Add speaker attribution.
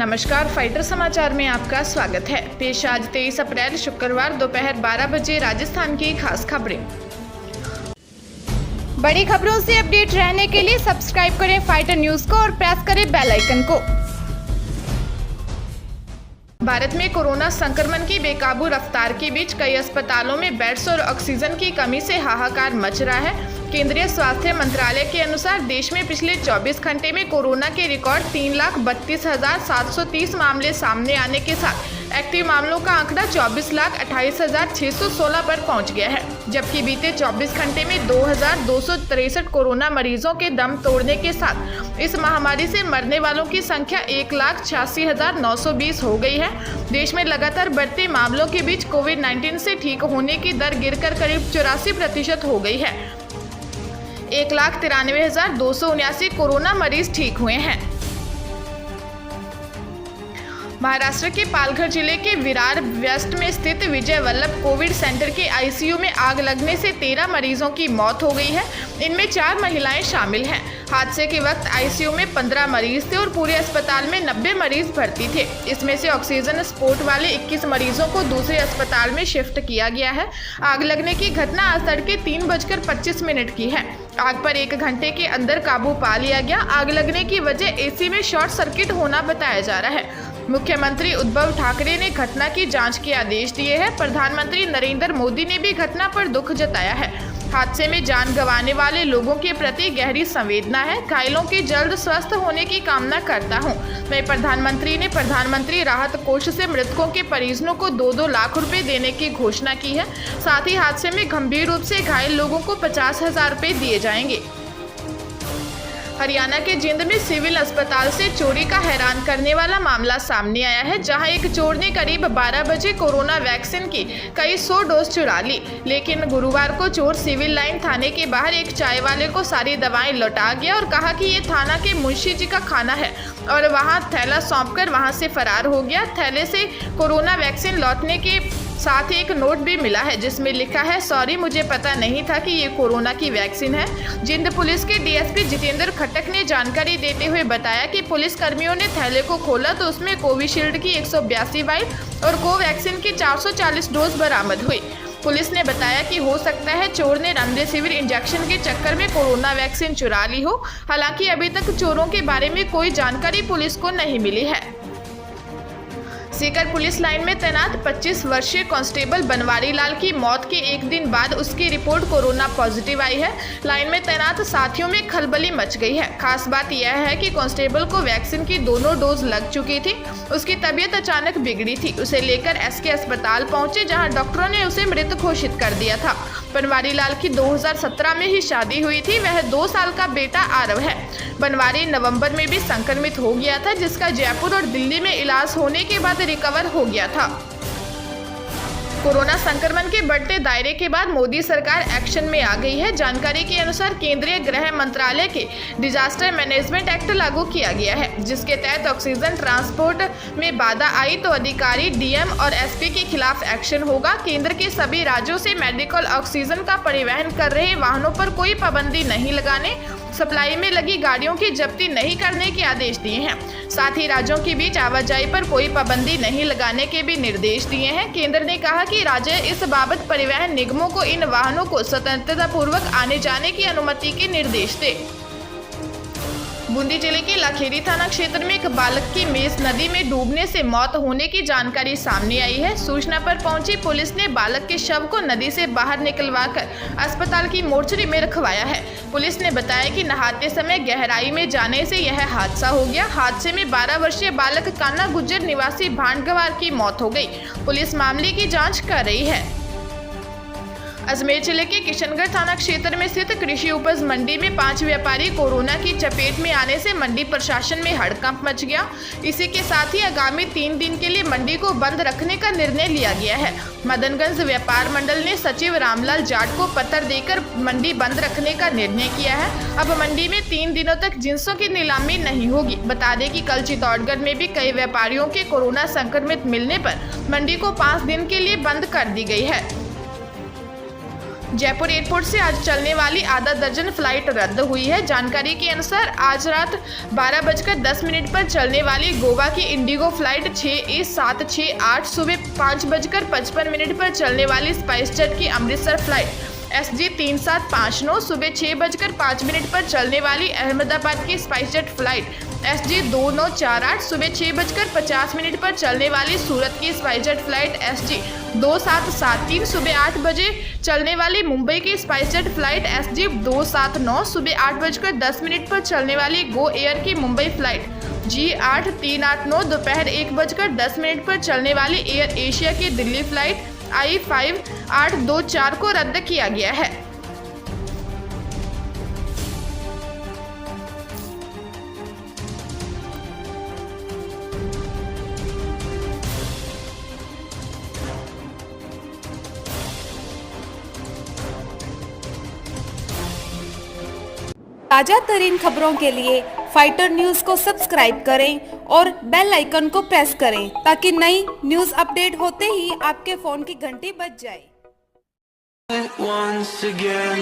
Speaker 1: नमस्कार, फाइटर समाचार में आपका स्वागत है। पेश आज 23 अप्रैल शुक्रवार दोपहर 12 बजे राजस्थान की खास खबरें।
Speaker 2: बड़ी खबरों से अपडेट रहने के लिए सब्सक्राइब करें फाइटर न्यूज को और प्रेस करें बेल आइकन को।
Speaker 1: भारत में कोरोना संक्रमण की बेकाबू रफ्तार के बीच कई अस्पतालों में बेड्स और ऑक्सीजन की कमी से हाहाकार मच रहा है। केंद्रीय स्वास्थ्य मंत्रालय के अनुसार देश में पिछले 24 घंटे में कोरोना के रिकॉर्ड 3,32,730 मामले सामने आने के साथ एक्टिव मामलों का आंकड़ा 24,28,616 पर पहुंच गया है, जबकि बीते 24 घंटे में 2,263 कोरोना मरीजों के दम तोड़ने के साथ इस महामारी से मरने वालों की संख्या 1,86,920 हो गई है। देश में लगातार बढ़ते मामलों के बीच कोविड-19 से ठीक होने की दर गिरकर करीब 84% हो गई है। 1,93,279 कोरोना मरीज ठीक हुए हैं। महाराष्ट्र के पालघर जिले के विरार वेस्ट में स्थित विजय वल्लभ कोविड सेंटर के आईसीयू में आग लगने से 13 मरीजों की मौत हो गई है। इनमें 4 महिलाएं शामिल हैं। हादसे के वक्त आईसीयू में 15 मरीज थे और पूरे अस्पताल में 90 मरीज भर्ती थे। इसमें से ऑक्सीजन सपोर्ट वाले 21 मरीजों को दूसरे अस्पताल में शिफ्ट किया गया है। आग लगने की घटना आज तड़के 3:25 की है। आग पर 1 घंटे के अंदर काबू पा लिया गया। आग लगने की वजह एसी में शॉर्ट सर्किट होना बताया जा रहा है। मुख्यमंत्री उद्धव ठाकरे ने घटना की जांच के आदेश दिए हैं। प्रधानमंत्री नरेंद्र मोदी ने भी घटना पर दुख जताया है। हादसे में जान गंवाने वाले लोगों के प्रति गहरी संवेदना है। घायलों के जल्द स्वस्थ होने की कामना करता हूं। वहीं प्रधानमंत्री ने प्रधानमंत्री राहत कोष से मृतकों के परिजनों को 2-2 लाख रुपए देने की घोषणा की है। साथ ही हादसे में गंभीर रूप से घायल लोगों को 50,000 रुपए दिए जाएंगे। हरियाणा के जिंद में सिविल अस्पताल से चोरी का हैरान करने वाला मामला सामने आया है, जहां एक चोर ने करीब 12 बजे कोरोना वैक्सीन की कई 100 डोज चुरा ली। लेकिन गुरुवार को चोर सिविल लाइन थाने के बाहर एक चाय वाले को सारी दवाएं लौटा गया और कहा कि ये थाना के मुंशी जी का खाना है और वहां थैला सौंपकर वहां से फरार हो गया। थैले से कोरोना वैक्सीन लौटने के साथ ही एक नोट भी मिला है जिसमें लिखा है, सॉरी मुझे पता नहीं था कि ये कोरोना की वैक्सीन है। जिंद पुलिस के डीएसपी जितेंद्र खट्टक ने जानकारी देते हुए बताया कि पुलिस कर्मियों ने थैले को खोला तो उसमें कोविशील्ड की 182 वाइल और कोवैक्सीन की 440 डोज बरामद हुई। पुलिस ने बताया कि हो सकता है चोर ने रेमडेसिविर इंजेक्शन के चक्कर में कोरोना वैक्सीन चुरा ली हो। हालांकि अभी तक चोरों के बारे में कोई जानकारी पुलिस को नहीं मिली है। सीकर पुलिस लाइन में तैनात 25 वर्षीय कांस्टेबल बनवारी लाल की मौत के एक दिन बाद उसकी रिपोर्ट कोरोना पॉजिटिव आई है। लाइन में तैनात साथियों में खलबली मच गई है। खास बात यह है कि कांस्टेबल को वैक्सीन की दोनों डोज लग चुकी थी। उसकी तबीयत अचानक बिगड़ी थी। उसे लेकर एसके अस्पताल पहुंचे, जहां डॉक्टरों ने उसे मृत घोषित कर दिया था। बनवारी लाल की 2017 में ही शादी हुई थी। वह 2 साल का बेटा आरव है। बनवारी नवंबर में भी संक्रमित हो गया था, जिसका जयपुर और दिल्ली में इलाज होने के बाद रिकवर हो गया था। कोरोना संक्रमण के बढ़ते दायरे के बाद मोदी सरकार एक्शन में आ गई है। जानकारी के अनुसार केंद्रीय गृह मंत्रालय के डिजास्टर मैनेजमेंट एक्ट लागू किया गया है, जिसके तहत ऑक्सीजन ट्रांसपोर्ट में बाधा आई तो अधिकारी, डीएम और एसपी के खिलाफ एक्शन होगा। केंद्र के सभी राज्यों से मेडिकल ऑक्सीजन का परिवहन कर रहे वाहनों पर कोई पाबंदी नहीं लगाने, सप्लाई में लगी गाड़ियों की जब्ती नहीं करने के आदेश दिए हैं। साथ ही राज्यों के बीच आवाजाही पर कोई पाबंदी नहीं लगाने के भी निर्देश दिए हैं। केंद्र ने कहा कि राज्य इस बाबत परिवहन निगमों को इन वाहनों को स्वतंत्रता पूर्वक आने जाने की अनुमति के निर्देश दे। बूंदी जिले के लाखेरी थाना क्षेत्र में एक बालक की मेज नदी में डूबने से मौत होने की जानकारी सामने आई है। सूचना पर पहुंची पुलिस ने बालक के शव को नदी से बाहर निकलवाकर अस्पताल की मोर्चरी में रखवाया है। पुलिस ने बताया कि नहाते समय गहराई में जाने से यह हादसा हो गया। हादसे में 12 वर्षीय बालक कान्हा गुज्जर निवासी भांडगवार की मौत हो गई। पुलिस मामले की जाँच कर रही है। अजमेर जिले के किशनगढ़ थाना क्षेत्र में स्थित कृषि उपज मंडी में 5 व्यापारी कोरोना की चपेट में आने से मंडी प्रशासन में हड़कंप मच गया। इसी के साथ ही आगामी 3 दिन के लिए मंडी को बंद रखने का निर्णय लिया गया है। मदनगंज व्यापार मंडल ने सचिव रामलाल जाट को पत्र देकर मंडी बंद रखने का निर्णय किया है। अब मंडी में 3 दिनों तक जिंसों की नीलामी नहीं होगी। बता दें कि कल चित्तौड़गढ़ में भी कई व्यापारियों के कोरोना संक्रमित मिलने पर मंडी को 5 दिन के लिए बंद कर दी गई है। जयपुर एयरपोर्ट से आज चलने वाली आधा दर्जन फ्लाइट रद्द हुई है। जानकारी के अनुसार आज रात 12:10 पर चलने वाली गोवा की इंडिगो फ्लाइट 6A768, सुबह 5:55 पर चलने वाली स्पाइस जेट की अमृतसर फ्लाइट SG3759, सुबह 6:05 पर चलने वाली अहमदाबाद की स्पाइस जेट फ्लाइट SG2948, सुबह 6:50 पर चलने वाली सूरत की स्पाइस जेट फ्लाइट SG2773, सुबह 8 बजे चलने वाली मुंबई की स्पाइस जेट फ्लाइट SG279, सुबह 8:10 पर चलने वाली गो एयर की मुंबई फ्लाइट G8389, दोपहर 1:10 पर चलने वाली एयर एशिया की दिल्ली फ्लाइट I5824 को रद्द किया गया है।
Speaker 2: ताजा तरीन खबरों के लिए फाइटर न्यूज को सब्सक्राइब करें और बेल आइकन को प्रेस करें ताकि नई न्यूज अपडेट होते ही आपके फोन की घंटी बज जाए।
Speaker 3: Once again